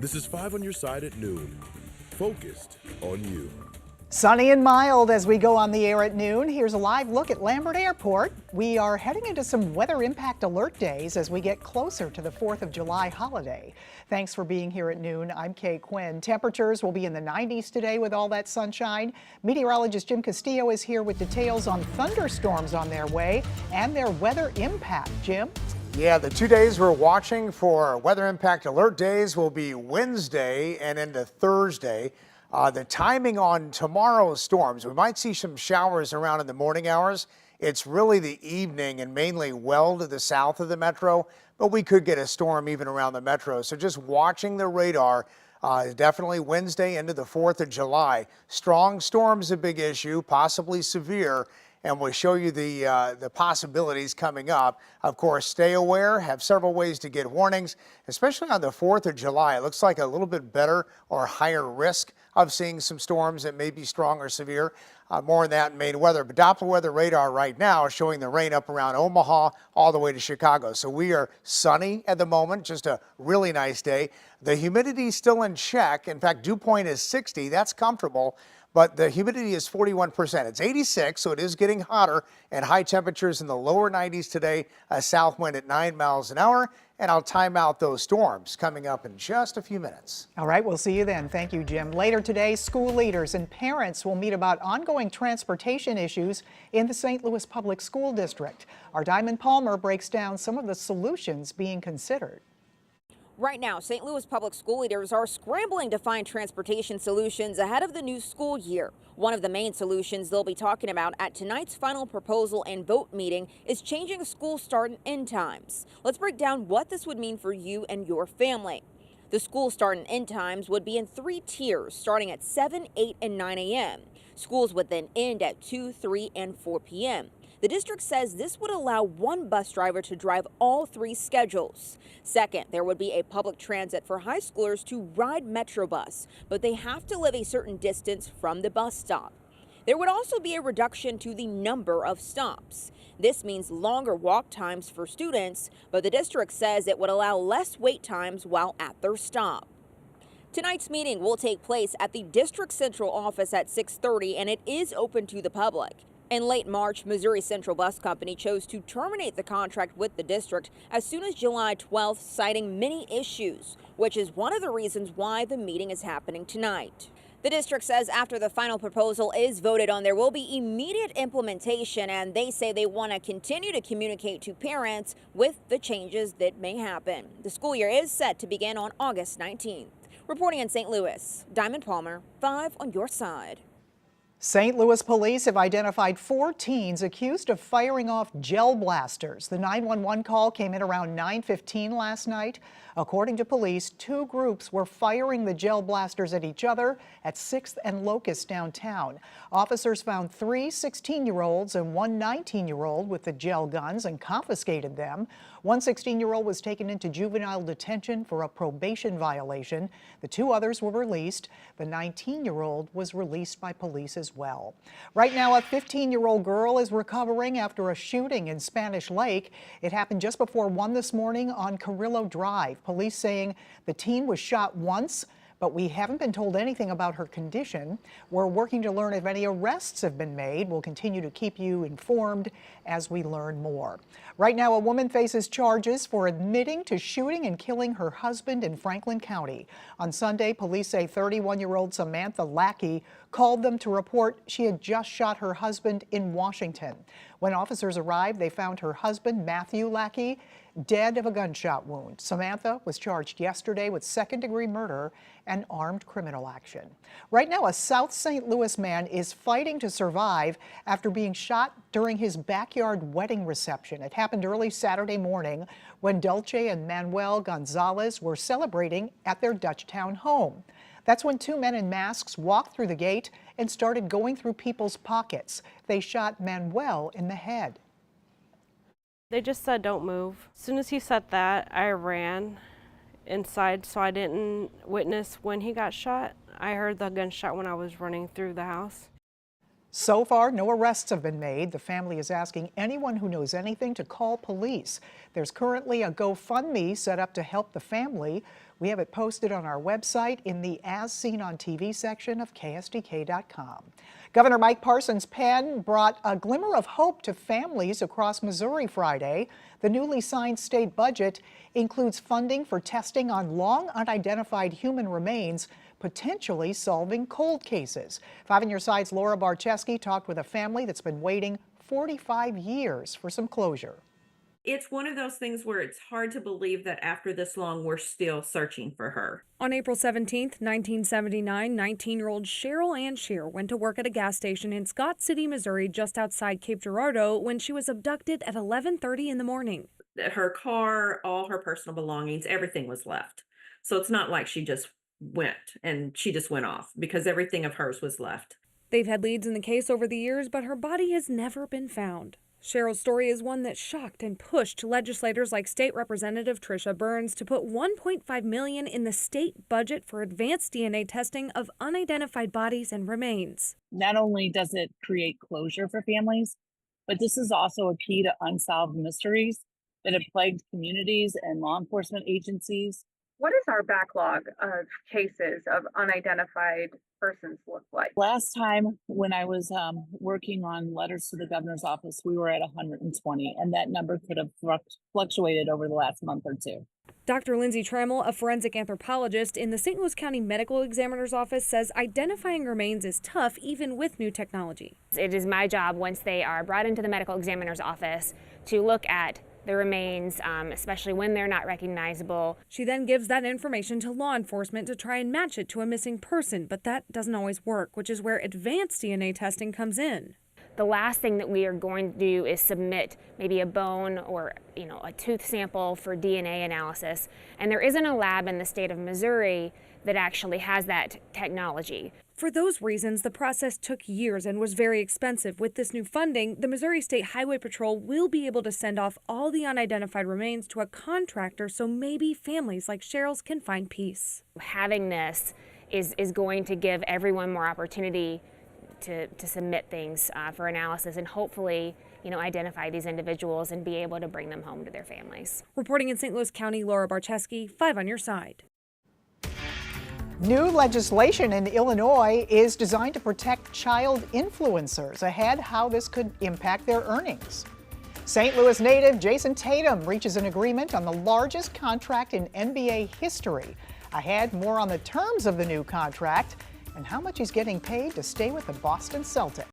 This is 5 on your side at noon. Focused on you. Sunny and mild as we go on the air at noon. Here's a live look at Lambert Airport. We are heading into some weather impact alert days as we get closer to the 4th of July holiday. Thanks for being here at noon. I'm Kay Quinn. Temperatures will be in the 90s today with all that sunshine. Meteorologist Jim Castillo is here with details on thunderstorms on their way and their weather impact. Jim? Yeah, the 2 days we're watching for weather impact alert days will be Wednesday and into Thursday. The timing on tomorrow's storms, we might see some showers around in the morning hours. It's really the evening and mainly well to the south of the metro, but we could get a storm even around the metro. So just watching the radar, definitely Wednesday into the 4th of July. Strong storms a big issue, possibly severe. And we'll show you the possibilities coming up. Of course, stay aware, have several ways to get warnings, especially on the 4th of July. It looks like a little bit better or higher risk of seeing some storms that may be strong or severe. More on that in Maine weather. But Doppler weather radar right now is showing the rain up around Omaha all the way to Chicago. So we are sunny at the moment, just a really nice day. The humidity is still in check. In fact, dew point is 60. That's comfortable. But the humidity is 41%. It's 86, so it is getting hotter, and high temperatures in the lower 90s today. A south wind at 9 miles an hour, and I'll time out those storms coming up in just a few minutes. All right, we'll see you then. Thank you, Jim. Later today, school leaders and parents will meet about ongoing transportation issues in the St. Louis Public School District. Our Diamond Palmer breaks down some of the solutions being considered. Right now, St. Louis public school leaders are scrambling to find transportation solutions ahead of the new school year. One of the main solutions they'll be talking about at tonight's final proposal and vote meeting is changing school start and end times. Let's break down what this would mean for you and your family. The school start and end times would be in 3 tiers, starting at 7, 8, and 9 a.m. Schools would then end at 2, 3, and 4 p.m. The district says this would allow one bus driver to drive all 3 schedules. Second, there would be a public transit for high schoolers to ride Metrobus, but they have to live a certain distance from the bus stop. There would also be a reduction to the number of stops. This means longer walk times for students, but the district says it would allow less wait times while at their stop. Tonight's meeting will take place at the district central office at 6:30, and it is open to the public. In late March, Missouri Central Bus Company chose to terminate the contract with the district as soon as July 12th, citing many issues, which is one of the reasons why the meeting is happening tonight. The district says after the final proposal is voted on, there will be immediate implementation, and they say they want to continue to communicate to parents with the changes that may happen. The school year is set to begin on August 19th. Reporting in St. Louis, Diamond Palmer, 5 on your side. St. Louis police have identified 4 teens accused of firing off gel blasters. The 911 call came in around 9:15 last night. According to police, 2 groups were firing the gel blasters at each other at 6th and Locust downtown. Officers found 3 16-year-olds and 1 19-year-old with the gel guns and confiscated them. One 16-year-old was taken into juvenile detention for a probation violation. The 2 others were released. The 19-year-old was released by police as well. Right now, a 15-year-old girl is recovering after a shooting in Spanish Lake. It happened just before 1 this morning on Carrillo Drive. Police saying the teen was shot once, but we haven't been told anything about her condition. We're working to learn if any arrests have been made. We'll continue to keep you informed as we learn more. Right now, a woman faces charges for admitting to shooting and killing her husband in Franklin County. On Sunday, police say 31-year-old Samantha Lackey called them to report she had just shot her husband in Washington. When officers arrived, they found her husband, Matthew Lackey, dead of a gunshot wound. Samantha was charged yesterday with second-degree murder and armed criminal action. Right now, a South St. Louis man is fighting to survive after being shot during his backyard wedding reception. It happened early Saturday morning when Dulce and Manuel Gonzalez were celebrating at their Dutchtown home. That's when 2 men in masks walked through the gate and started going through people's pockets. They shot Manuel in the head. They just said, "Don't move." As soon as he said that, I ran inside, so I didn't witness when he got shot. I heard the gunshot when I was running through the house. So far, no arrests have been made. The family is asking anyone who knows anything to call police. There's currently a GoFundMe set up to help the family We have it posted on our website in the As Seen on TV section of KSDK.com. Governor Mike Parson's pen brought a glimmer of hope to families across Missouri Friday. The newly signed state budget includes funding for testing on long unidentified human remains, potentially solving cold cases. 5 on Your Side's Laura Barczewski talked with a family that's been waiting 45 years for some closure. It's one of those things where it's hard to believe that after this long, we're still searching for her. On April 17, 1979, 19-year-old Cheryl Ann Shear went to work at a gas station in Scott City, Missouri, just outside Cape Girardeau, when she was abducted at 11:30 in the morning. Her car, all her personal belongings, everything was left. So it's not like she just went off, because everything of hers was left. They've had leads in the case over the years, but her body has never been found. Cheryl's story is one that shocked and pushed legislators like State Representative Tricia Burns to put $1.5 million in the state budget for advanced DNA testing of unidentified bodies and remains. Not only does it create closure for families, but this is also a key to unsolved mysteries that have plagued communities and law enforcement agencies. What does our backlog of cases of unidentified persons look like? Last time when I was working on letters to the governor's office, we were at 120, and that number could have fluctuated over the last month or two. Dr. Lindsay Trammell, a forensic anthropologist in the St. Louis County Medical Examiner's Office, says identifying remains is tough even with new technology. It is my job, once they are brought into the medical examiner's office, to look at the remains, especially when they're not recognizable. She then gives that information to law enforcement to try and match it to a missing person, but that doesn't always work, which is where advanced DNA testing comes in. The last thing that we are going to do is submit maybe a bone or a tooth sample for DNA analysis. And there isn't a lab in the state of Missouri that actually has that technology. For those reasons, the process took years and was very expensive. With this new funding, the Missouri State Highway Patrol will be able to send off all the unidentified remains to a contractor, so maybe families like Cheryl's can find peace. Having this is going to give everyone more opportunity to submit things for analysis and hopefully identify these individuals and be able to bring them home to their families. Reporting in St. Louis County, Laura Barczewski, 5 on Your Side. New legislation in Illinois is designed to protect child influencers. Ahead, how this could impact their earnings. St. Louis native Jason Tatum reaches an agreement on the largest contract in NBA history. Ahead, more on the terms of the new contract and how much he's getting paid to stay with the Boston Celtics.